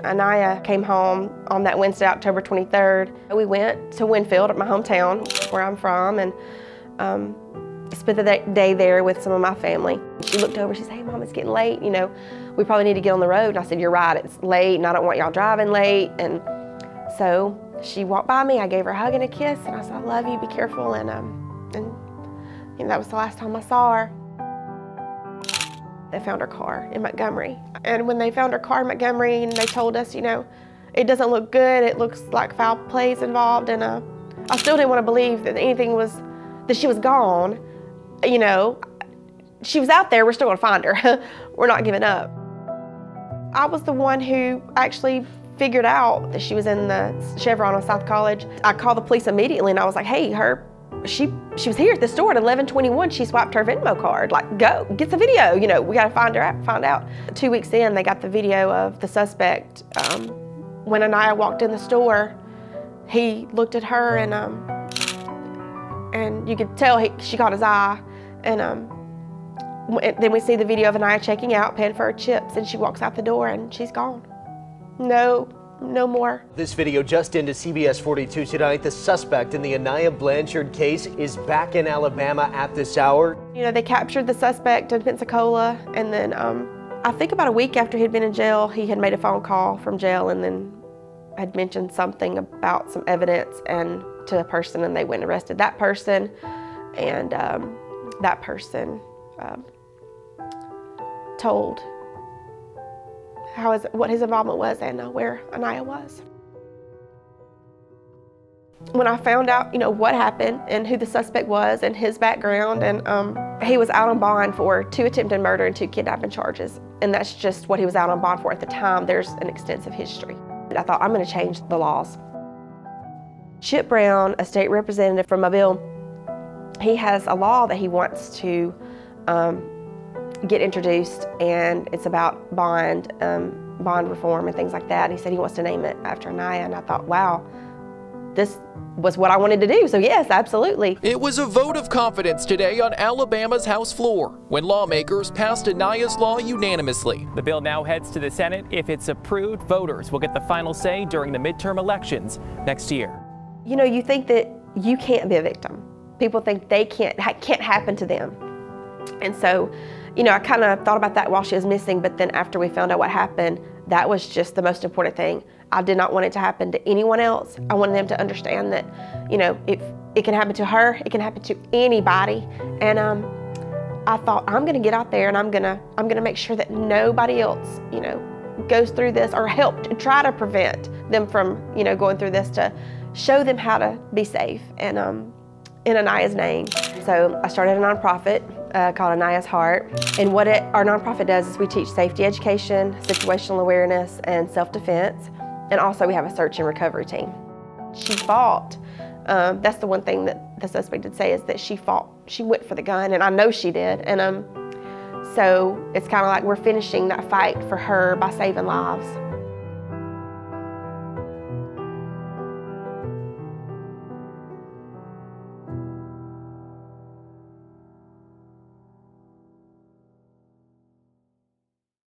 Aniah came home on that Wednesday, October 23rd. We went to Winfield, my hometown, where I'm from, and spent the day there with some of my family. She looked over, she said, "Hey, Mom, it's getting late. You know, we probably need to get on the road." And I said, "You're right, it's late, and I don't want y'all driving late." And so she walked by me, I gave her a hug and a kiss, and I said, "I love you, be careful." And you know, that was the last time I saw her. They found her car in Montgomery. And when they found her car in Montgomery and they told us, you know, it doesn't look good, it looks like foul play is involved, and I still didn't want to believe that that she was gone. You know, she was out there, we're still gonna find her. We're not giving up. I was the one who actually figured out that she was in the Chevron on South College. I called the police immediately and I was like, "Hey, she was here at the store at 11:21. She swiped her Venmo card. Like, go, get the video. You know, we got to find out." 2 weeks in, they got the video of the suspect. When Aniah walked in the store, he looked at her and you could tell she caught his eye. And then we see the video of Aniah checking out, paying for her chips, and she walks out the door and she's gone. No more. This video just into CBS 42 tonight. The suspect in the Aniah Blanchard case is back in Alabama at this hour. You know, they captured the suspect in Pensacola, and then I think about a week after he'd been in jail, he had made a phone call from jail and then had mentioned something about some evidence and to a person, and they went and arrested that person, and that person told what his involvement was and where Aniah was. When I found out, you know, what happened and who the suspect was and his background, and he was out on bond for 2 attempted murder and 2 kidnapping charges, and that's just what he was out on bond for at the time. There's an extensive history. I thought, I'm going to change the laws. Chip Brown, a state representative from Mobile, he has a law that he wants to get introduced, and it's about bond reform and things like that. And he said he wants to name it after Aniah, and I thought, wow, this was what I wanted to do, so yes, absolutely. It was a vote of confidence today on Alabama's House floor when lawmakers passed Aniah's law unanimously. The bill now heads to the Senate. If it's approved, voters will get the final say during the midterm elections next year. You know, you think that you can't be a victim. People think they can't happen to them. And so, you know, I kind of thought about that while she was missing, but then after we found out what happened, that was just the most important thing. I did not want it to happen to anyone else. I wanted them to understand that, you know, if it can happen to her, it can happen to anybody. And I thought, I'm gonna get out there and I'm gonna make sure that nobody else, you know, goes through this, or help to try to prevent them from, you know, going through this, to show them how to be safe, and in Aniah's name. So I started a nonprofit called Aniah's Heart, and what our nonprofit does is we teach safety education, situational awareness, and self-defense, and also we have a search and recovery team. She fought. That's the one thing that the suspect did say, is that she fought. She went for the gun, and I know she did, and so it's kind of like we're finishing that fight for her by saving lives.